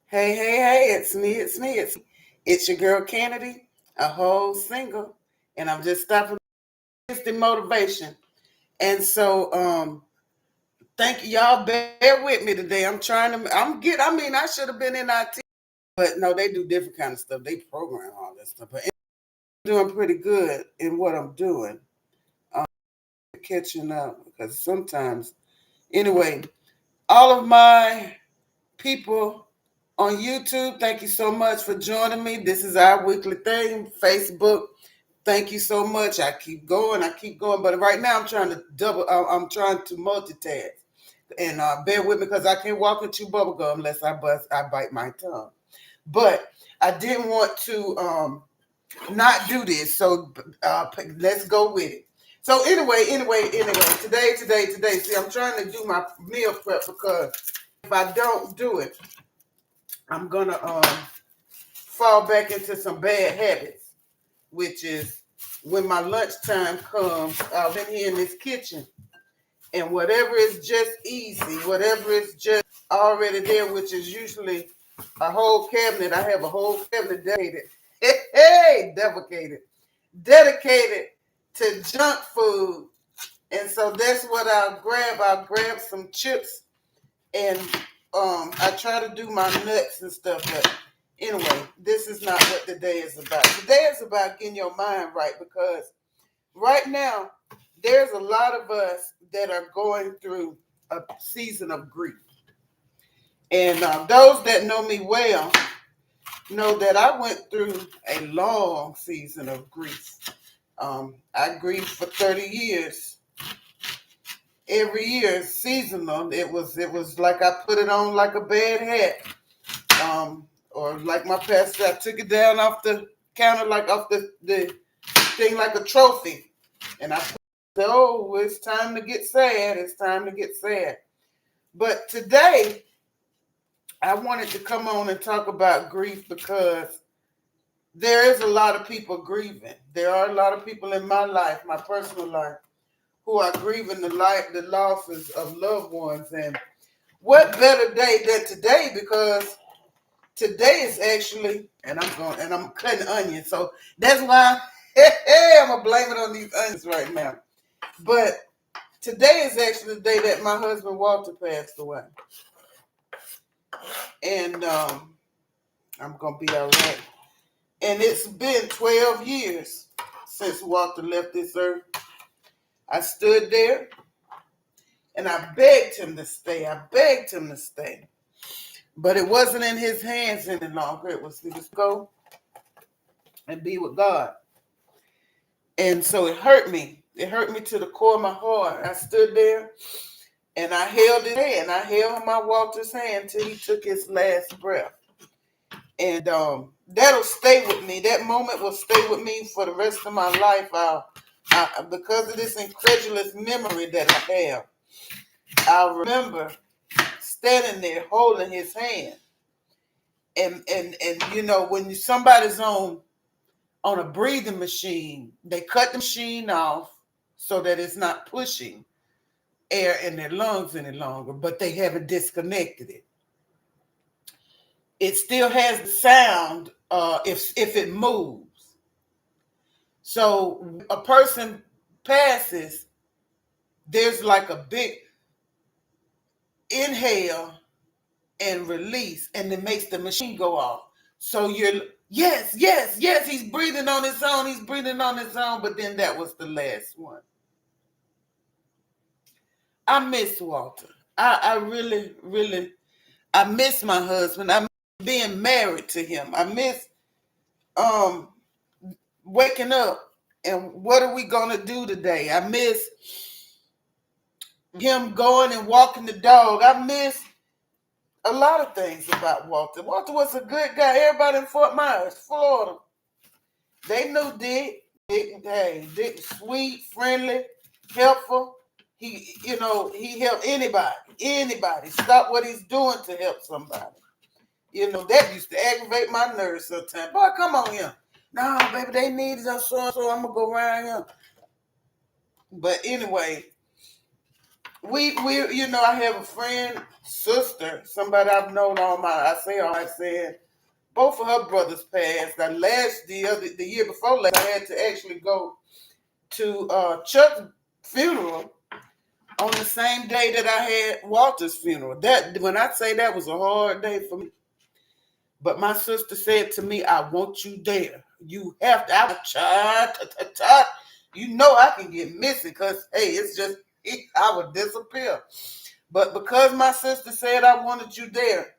Hey, it's your girl Kennedy, a whole single, and I'm just stopping the motivation. And so, thank you, y'all. Bear with me today. I should have been in IT, but no, they do different kind of stuff. They program all that stuff, but I'm doing pretty good in what I'm doing. Um, Catching up because sometimes, anyway, all of my people on YouTube, thank you so much for joining me. This is our weekly thing. Facebook, thank you so much. I keep going, but right now I'm trying to I'm trying to multitask, and bear with me because I can't walk and chew bubble gum unless I bite my tongue. But I didn't want to not do this, so let's go with it. So anyway, today. See, I'm trying to do my meal prep because if I don't do it, I'm gonna fall back into some bad habits, which is when my lunchtime comes, I'll be here in this kitchen, and whatever is just easy, whatever is just already there, which is usually a whole cabinet. I have a whole cabinet dedicated to junk food, and so that's what I'll grab. I'll grab some chips and I try to do my nuts and stuff, but anyway, this is not what today is about. Today is about getting your mind right because right now there's a lot of us that are going through a season of grief, and those that know me well know that I went through a long season of grief. I grieved for 30 years. Every year, seasonal. It was like I put it on like a bad hat. Or like my pastor, I took it down off the counter, like off the thing, like a trophy. And I said, oh, it's time to get sad. It's time to get sad. But today, I wanted to come on and talk about grief because there is a lot of people grieving. There are a lot of people in my life, my personal life, who are grieving the losses of loved ones. And what better day than today? Because today is actually, and I'm cutting onions, so that's why I'm gonna blame it on these onions right now. But today is actually the day that my husband Walter passed away, and I'm gonna be all right. And it's been 12 years since Walter left this earth. I stood there and I begged him to stay. I begged him to stay, but it wasn't in his hands any longer. He was go and be with God. And so it hurt me. It hurt me to the core of my heart. I stood there and I held his hand. I held my Walter's hand till he took his last breath. And that'll stay with me. That moment will stay with me for the rest of my life. Because of this incredulous memory that I have, I'll remember standing there holding his hand. And when somebody's on a breathing machine, they cut the machine off so that it's not pushing air in their lungs any longer, but they haven't disconnected it. It still has the sound if it moves. So a person passes, there's like a big inhale and release, and it makes the machine go off. So you're yes, he's breathing on his own, but then that was the last one. I miss Walter. I really, really, I miss my husband. I miss being married to him. I miss um waking up and what are we gonna do today? I miss him going and walking the dog. I miss a lot of things about Walter. Walter was a good guy. Everybody in Fort Myers, Florida, they knew Dick. Dick, sweet, friendly, helpful. He helped anybody stop what he's doing to help somebody. That used to aggravate my nerves sometimes. Boy, come on here. No, baby, they need us so and so. I'm gonna go around here. But anyway, I have a friend, sister, somebody I've known all my said both of her brothers passed. The year before last, I had to actually go to Chuck's funeral on the same day that I had Walter's funeral. That when I say that was a hard day for me. But my sister said to me, I want you there. You have to. You know I can get missing because, hey, it's just, I would disappear. But because my sister said I wanted you there,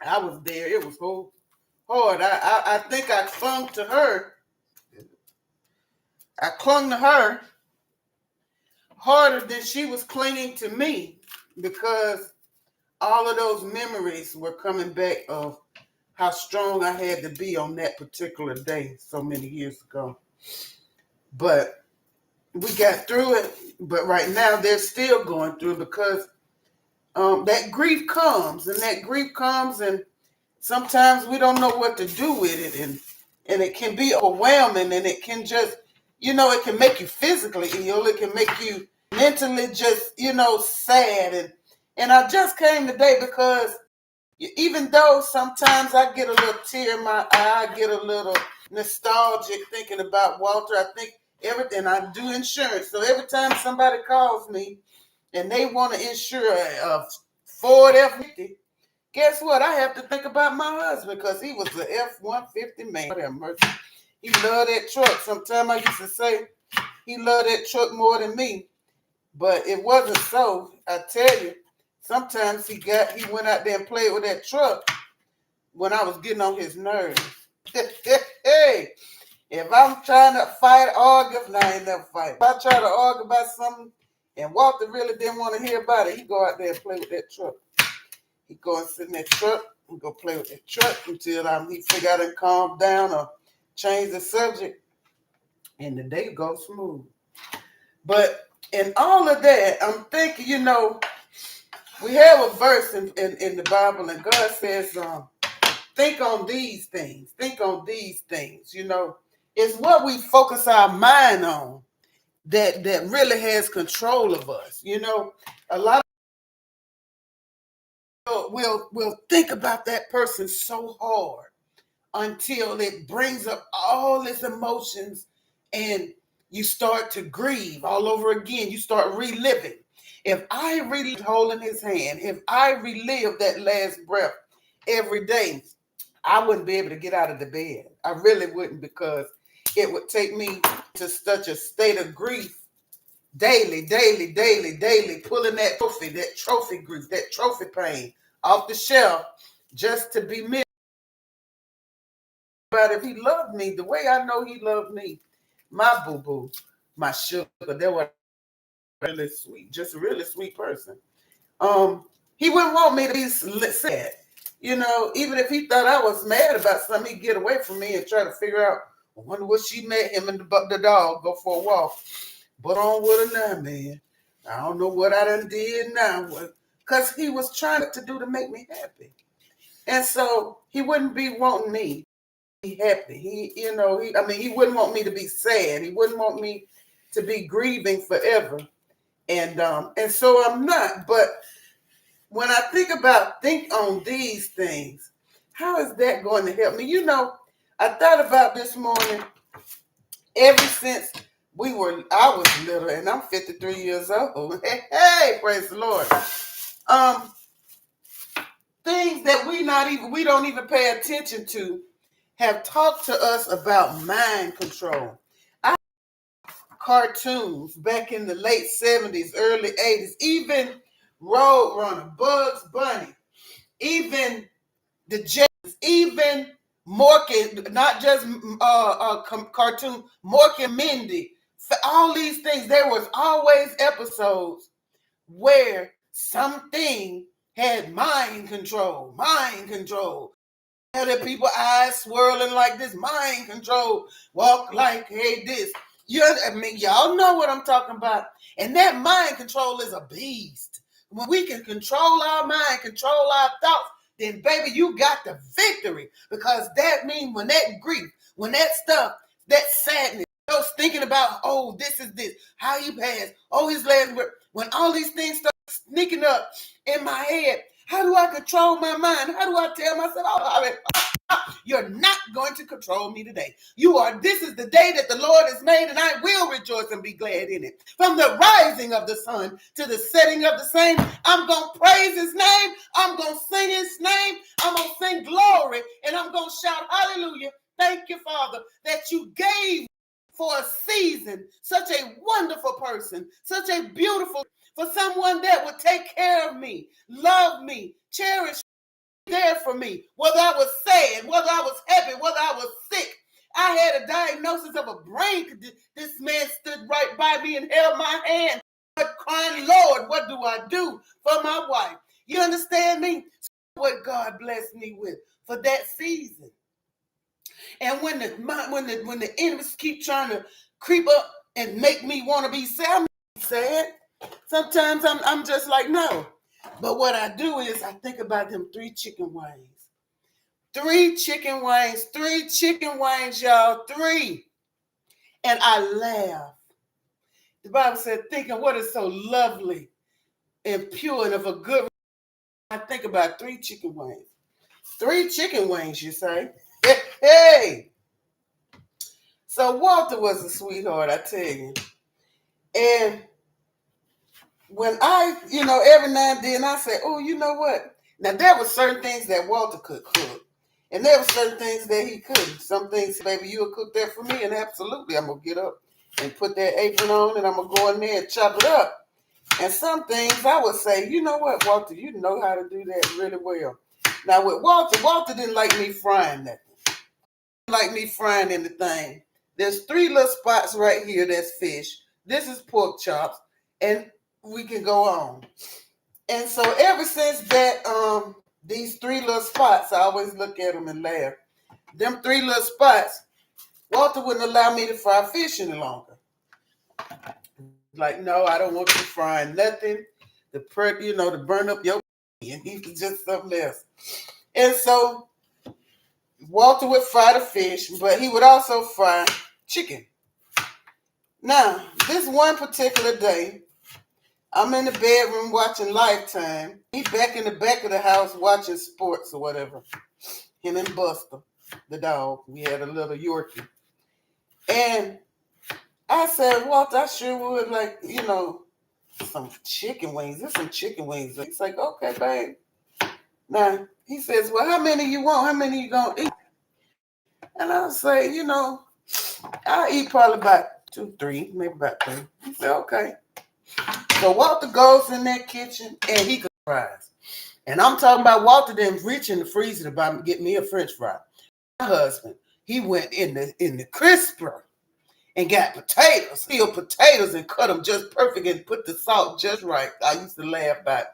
I was there. It was so hard. I think I clung to her. I clung to her harder than she was clinging to me because all of those memories were coming back of how strong I had to be on that particular day so many years ago. But we got through it. But right now they're still going through it because that grief comes, and sometimes we don't know what to do with it, and it can be overwhelming, and it can just, it can make you physically ill. It can make you mentally just, sad. And I just came today because even though sometimes I get a little tear in my eye, I get a little nostalgic thinking about Walter. I think everything, I do insurance. So every time somebody calls me and they want to insure a Ford F-150, guess what? I have to think about my husband because he was the F-150 man. He loved that truck. Sometimes I used to say he loved that truck more than me, but it wasn't so. I tell you, sometimes he went out there and played with that truck when I was getting on his nerves. Hey, if I'm trying to argue, no, I ain't never fight. If I try to argue about something and Walter really didn't want to hear about it, he go out there and play with that truck. He go and sit in that truck and go play with that truck until he figure out and calm down or change the subject, and the day goes smooth. But in all of that, I'm thinking, we have a verse in the Bible, and God says, think on these things. Think on these things. It's what we focus our mind on that really has control of us. A lot of we'll think about that person so hard until it brings up all its emotions, and you start to grieve all over again. You start reliving. If I relive holding his hand, if I relive that last breath every day, I wouldn't be able to get out of the bed. I really wouldn't, because it would take me to such a state of grief daily, pulling that trophy grief, that trophy pain off the shelf just to be missed. But if he loved me the way I know he loved me, my boo-boo, my sugar, they were really sweet, just a really sweet person. He wouldn't want me to be sad. Even if he thought I was mad about something, he'd get away from me and try to figure out, I wonder what she met him and the dog go for a walk. But on with her now, man. I don't know what I done did now. Because he was trying to do to make me happy. And so he wouldn't be wanting me to be happy. He wouldn't want me to be sad. He wouldn't want me to be grieving forever. And so I'm not. But when I think on these things, how is that going to help me? I thought about this morning, ever since I was little, and I'm 53 years old. Hey, praise the Lord. Things that we don't even pay attention to have talked to us about mind control. Cartoons back in the late 70s, early 80s, even Roadrunner, Bugs Bunny, even the Jetsons, even Morky, not just cartoon, Morky and Mindy. For all these things, there was always episodes where something had mind control. Had the people eyes swirling like this, mind control, walk like, hey, this. Y'all know what I'm talking about. And that mind control is a beast. When we can control our mind, control our thoughts, then baby, you got the victory. Because that means when that grief, when that stuff, that sadness, those thinking about, oh, this is this, how he passed, oh, his last word, when all these things start sneaking up in my head, how do I control my mind? How do I tell myself, you're not going to control me today. This is the day that the Lord has made, and I will rejoice and be glad in it. From the rising of the sun to the setting of the same, I'm going to praise his name. I'm going to sing his name. I'm going to sing glory, and I'm going to shout hallelujah. Thank you, Father, that you gave for a season such a wonderful person, such a beautiful, for someone that would take care of me, love me, cherish, there for me, whether I was sad, whether I was happy, whether I was sick. I had a diagnosis of a brain. This man stood right by me and held my hand, but crying, Lord, what do I do for my wife? You understand me? What God blessed me with for that season. And when the enemies keep trying to creep up and make me want to be sad, sometimes I'm just like, no. But what I do is I think about them 3 chicken wings. 3 chicken wings, y'all, 3. And I laugh. The Bible said, thinking what is so lovely and pure and of a good. I think about 3 chicken wings. 3 chicken wings, you say? Hey. So Walter was a sweetheart, I tell you. And when every now and then I say, oh, you know what? Now, there were certain things that Walter could cook. And there were certain things that he couldn't. Some things, baby, you'll cook that for me. And absolutely, I'm going to get up and put that apron on. And I'm going to go in there and chop it up. And some things I would say, you know what, Walter, you know how to do that really well. Now, with Walter didn't like me frying nothing. He didn't like me frying anything. There's 3 little spots right here that's fish. This is pork chops. And we can go on. And so ever since that, these 3 little spots, I always look at them and laugh. Them 3 little spots, Walter wouldn't allow me to fry fish any longer. Like, no, I don't want you frying nothing to burn up your and he was just something else. And so Walter would fry the fish, but he would also fry chicken. Now, this one particular day, I'm in the bedroom watching Lifetime. He's back in the back of the house watching sports or whatever. Him and Buster, the dog. We had a little Yorkie. And I said, Walter, I sure would like, some chicken wings. There's some chicken wings. He's like, okay, babe. Now, he says, well, how many you want? How many you going to eat? And I say, I'll eat probably about 2, 3, maybe about 3. He said, okay. So Walter goes in that kitchen and he cooks fries. And I'm talking about Walter didn't reach in the freezer to get me a French fry. My husband, he went in the crisper and got potatoes, peeled potatoes and cut them just perfect and put the salt just right. I used to laugh about,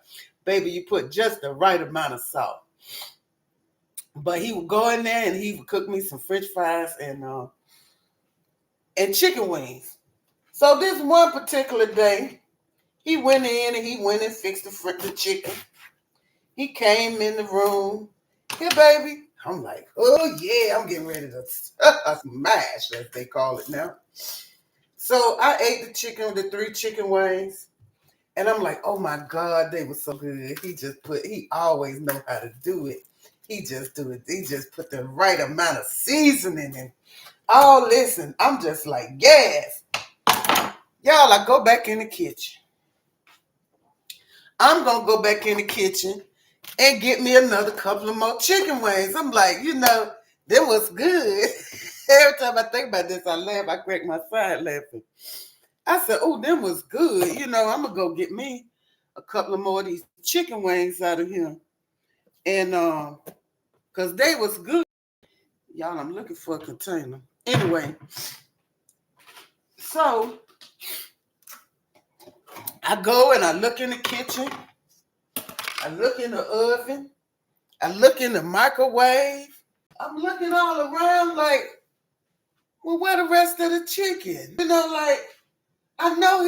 baby, you put just the right amount of salt. But he would go in there and he would cook me some French fries and chicken wings. So this one particular day, he went in and fixed the chicken. He came in the room. Here, baby. I'm like, oh, yeah, I'm getting ready to smash, as they call it now. So I ate the 3 chicken wings. And I'm like, oh, my God, they were so good. He always know how to do it. He just do it. He just put the right amount of seasoning in. Oh, listen, I'm just like, yes. Y'all, I go back in the kitchen. I'm going to go back in the kitchen and get me another couple of more chicken wings. I'm like, that was good. Every time I think about this, I laugh. I crack my side laughing. I said, oh, them was good. I'm going to go get me a couple of more of these chicken wings out of here. And because they was good. Y'all, I'm looking for a container. Anyway, so I go and I look in the kitchen. I look in the oven. I look in the microwave. I'm looking all around like, well, where the rest of the chicken? I know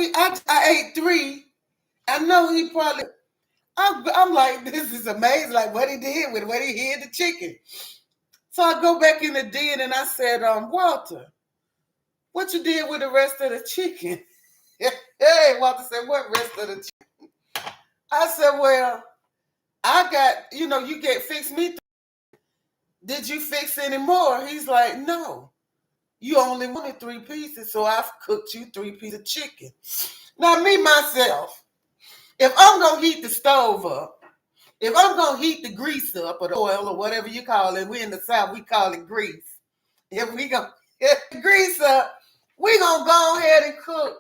I ate 3. I know he probably, I'm like, this is amazing, like what he did with what he hid the chicken. So I go back in the den and I said, Walter, what you did with the rest of the chicken? Hey, Walter said, what rest of the chicken? I said, well, I got, you get fix me. Did you fix any more? He's like, no. You only wanted 3 pieces, so I've cooked you 3 pieces of chicken. Now, me, myself, if I'm going to heat the stove up, if I'm going to heat the grease up or the oil or whatever you call it, we in the South, we call it grease. If we going to grease up, we going to go ahead and cook,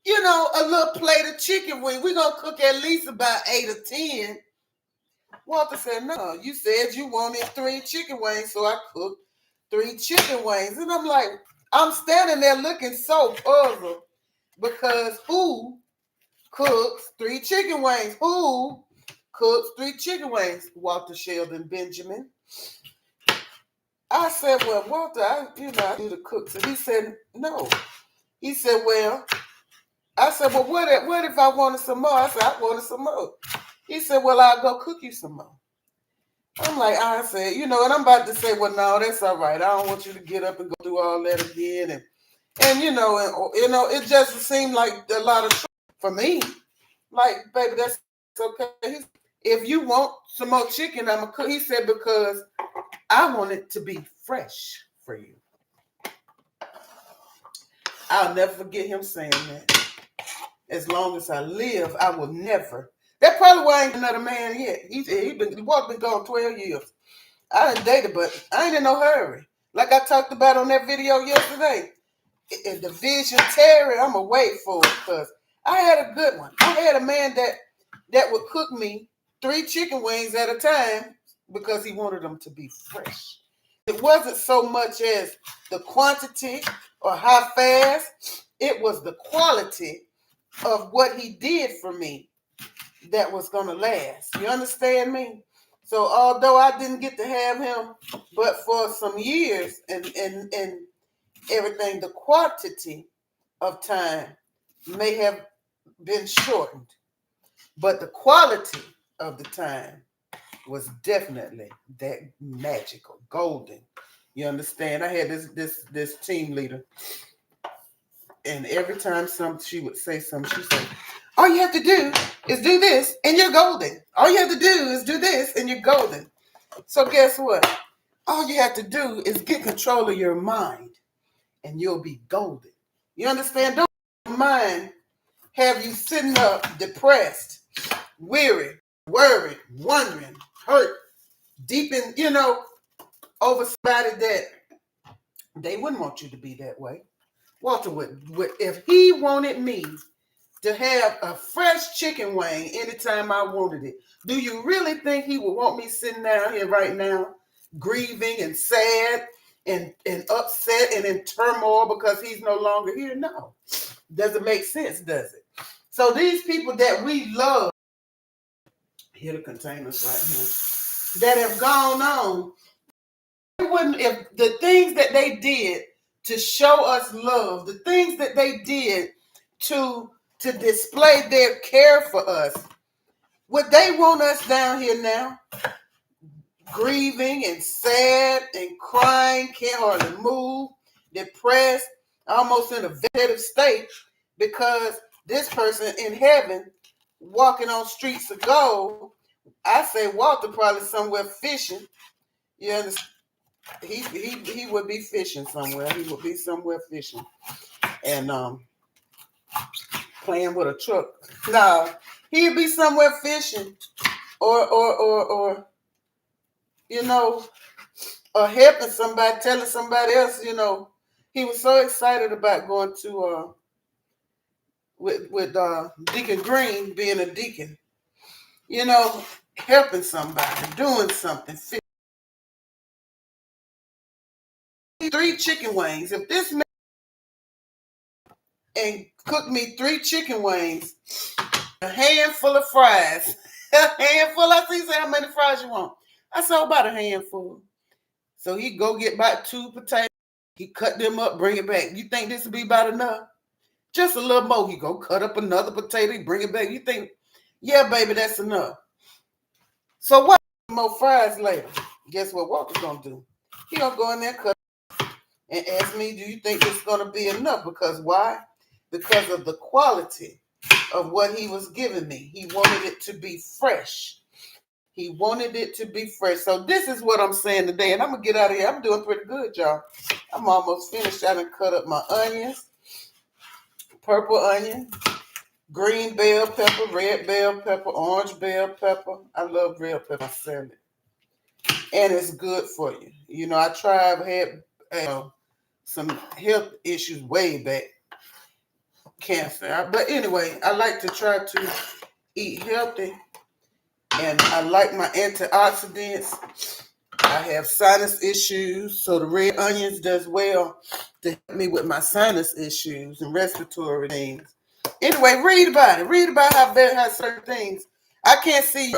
a little plate of chicken wing. We going to cook at least about 8 or 10. Walter said, no, you said you wanted 3 chicken wings, so I cooked 3 chicken wings. And I'm like, I'm standing there looking so puzzled because who cooks 3 chicken wings? Who cooks 3 chicken wings? Walter Sheldon Benjamin. I said, well, Walter, I do the cooks. And he said, no. He said, well, I said, well, what if I wanted some more? I said, I wanted some more. He said, well, I'll go cook you some more. I'm like, I said, and I'm about to say, well, no, that's all right. I don't want you to get up and go do all that again. And it just seemed like a lot of trouble for me. Like, baby, that's okay. If you want some more chicken, I'm going to cook. He said, because I want it to be fresh for you. I'll never forget him saying that. As long as I live, I will never. That probably why I ain't another man yet. Walter been gone 12 years. I done dated, but I ain't in no hurry. Like I talked about on that video yesterday. If the vision tarry, I'm going to wait for it because I had a good one. I had a man that would cook me 3 chicken wings at a time because he wanted them to be fresh. It wasn't so much as the quantity or how fast. It was the quality of what he did for me that was going to last. You understand me? So although I didn't get to have him but for some years and everything, the quantity of time may have been shortened, but the quality of the time was definitely that magical, golden. You understand? I had this team leader, and every time she would say something, she said, all you have to do is do this and you're golden. All you have to do is do this and you're golden. So guess what? All you have to do is get control of your mind and you'll be golden. You understand? Don't let your mind have you sitting up depressed, weary, worried, wondering, hurt, deep in, over somebody that they wouldn't want you to be that way. Walter would if he wanted me to have a fresh chicken wing anytime I wanted it, do you really think he would want me sitting down here right now, grieving and sad and upset and in turmoil because he's no longer here? No. Doesn't make sense, does it? So these people that we love, here the containers right here, that have gone on, if the things that they did to show us love, the things that they did to display their care for us, would they want us down here now, grieving and sad and crying, can't hardly move, depressed, almost in a vegetative state because this person in heaven walking on streets of gold? I say Walter probably somewhere fishing. You understand? He would be fishing somewhere. He would be somewhere fishing and playing with a truck. No, he'd be somewhere fishing or or helping somebody, telling somebody else, he was so excited about going to with Deacon Green being a deacon, helping somebody, doing something. 3 chicken wings. If this man and cook me 3 chicken wings, a handful of fries, a handful. I see, say, how many fries you want? I saw about a handful. So he go get about 2 potatoes. He cut them up, bring it back. You think this will be about enough? Just a little more. He go cut up another potato, he bring it back. You think, yeah, baby, that's enough. So what? More fries later. Guess what Walter's gonna do? He gonna go in there, cut, and ask me, do you think this is gonna be enough? Because why? because of the quality of what he was giving me. He wanted it to be fresh. He wanted it to be fresh. So this is what I'm saying today. And I'm going to get out of here. I'm doing pretty good, y'all. I'm almost finished. I done cut up my onions. Purple onion, green bell pepper, red bell pepper, orange bell pepper. I love red pepper salad. And it's good for you. You know, I've had some health issues way back. Cancer. But anyway, I like to try to eat healthy. And I like my antioxidants. I have sinus issues, so the red onions does well to help me with my sinus issues and respiratory things. Anyway, read about it. Read about how certain things. I can't see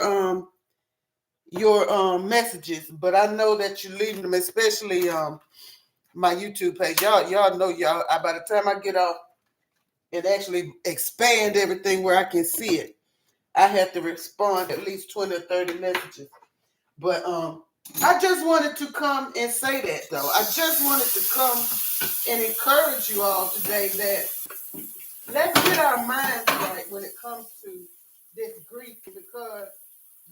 your messages, but I know that you leave them, especially my YouTube page. Y'all know by the time I get off and actually expand everything where I can see it, I have to respond at least 20 or 30 messages. But I just wanted to come and say that, though. I just wanted to come and encourage you all today that let's get our minds right when it comes to this grief, because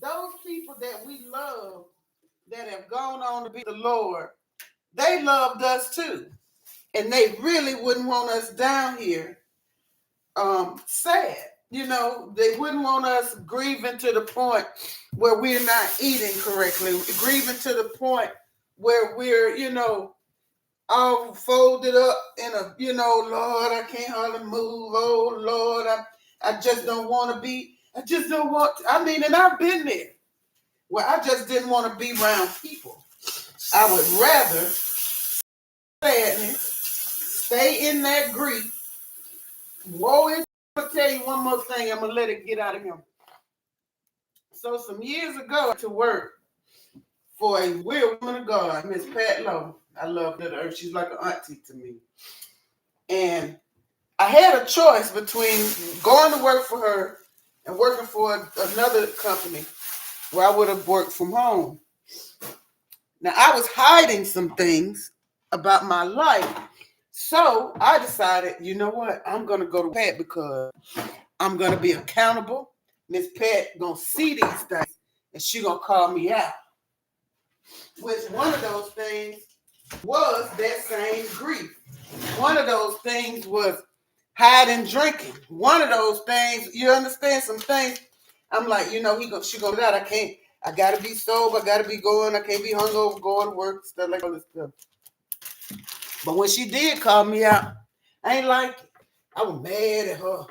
those people that we love that have gone on to be the Lord, they loved us too. And they really wouldn't want us down here sad. You know, they wouldn't want us grieving to the point where we're not eating correctly, grieving to the point where we're, all folded up in a, Lord, I can't hardly move. Oh, Lord, I just don't want to be, I just don't want to, and I've been there where I just didn't want to be around people. I would rather sadness, stay in that grief. Woe is, I'm going to tell you one more thing. I'm going to let it get out of him. So some years ago, to work for a real woman of God, Miss Pat Lowe. I love her. She's like an auntie to me. And I had a choice between going to work for her and working for another company where I would have worked from home. Now, I was hiding some things about my life. So I decided, you know what? I'm going to go to Pat because I'm going to be accountable. Miss Pat going to see these things and she going to call me out. Which one of those things was that same grief. One of those things was hiding drinking. One of those things, you understand some things. I'm like, she gonna do that. I gotta be sober, I gotta be going, I can't be hungover, going to work, stuff like all this stuff. But when she did call me out, I ain't like it. I was mad at her.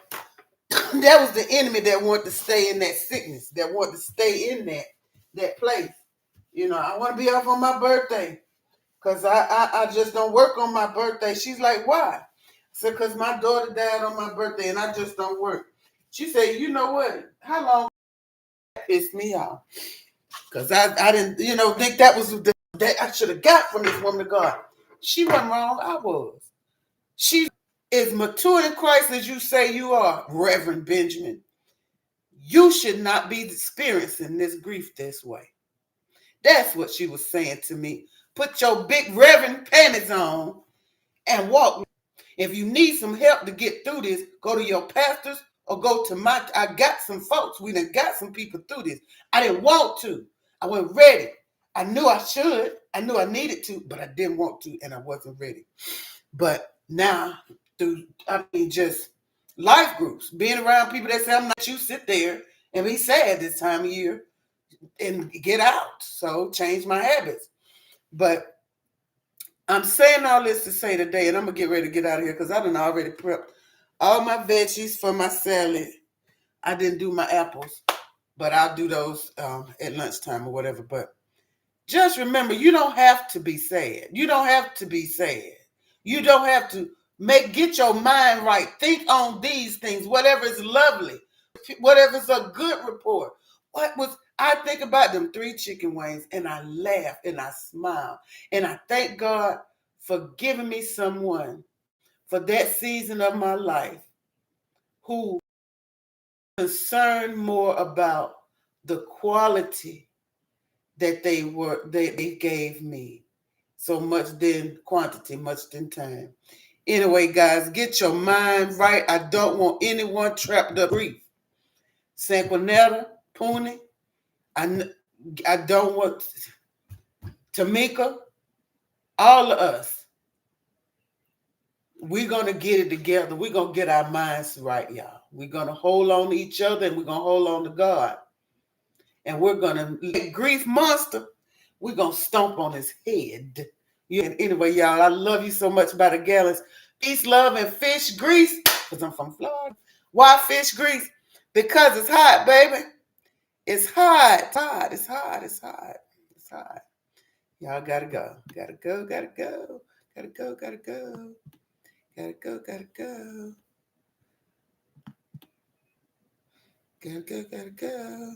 That was the enemy that wanted to stay in that sickness, that wanted to stay in that place. I want to be off on my birthday because I just don't work on my birthday. She's like, why? I said, because my daughter died on my birthday and I just don't work. She said, you know what? How long that pissed me off? Because I didn't, think that was that I should have got from this woman of God. She wasn't wrong. I was. She is mature in Christ as you say you are, Reverend Benjamin. You should not be experiencing this grief this way. That's what she was saying to me. Put your big Reverend panties on and walk. If you need some help to get through this, go to your pastors or go to I got some folks. We done got some people through this. I didn't want to. I wasn't ready. I knew I should. I knew I needed to, but I didn't want to and I wasn't ready. But now, just life groups, being around people that say, I'm not, you sit there and be sad this time of year and get out. So change my habits. But I'm saying all this to say today, and I'm going to get ready to get out of here because I done already prepped all my veggies for my salad. I didn't do my apples, but I'll do those at lunchtime or whatever. But just remember, you don't have to be sad. You don't have to be sad. You don't have to get your mind right. Think on these things, whatever is lovely, whatever is a good report. I think about them 3 chicken wings and I laugh and I smile. And I thank God for giving me someone for that season of my life who concerned more about the quality that they gave me. So much than quantity, much than time. Anyway, guys, get your mind right. I don't want anyone trapped up in grief. Sanquinetta, Puni, I don't want Tamika, all of us. We're going to get it together. We're going to get our minds right, y'all. We're going to hold on to each other and we're going to hold on to God. And we're going to let grief monster, we're going to stomp on his head. Yeah, anyway, y'all, I love you so much by the gallons. Peace, love, and fish grease, because I'm from Florida. Why fish grease? Because it's hot, baby. It's hot. It's hot. It's hot. It's hot. It's hot. Y'all gotta go. Gotta go. Gotta go. Gotta go. Gotta go. Gotta go. Gotta go. Gotta go. Gotta go.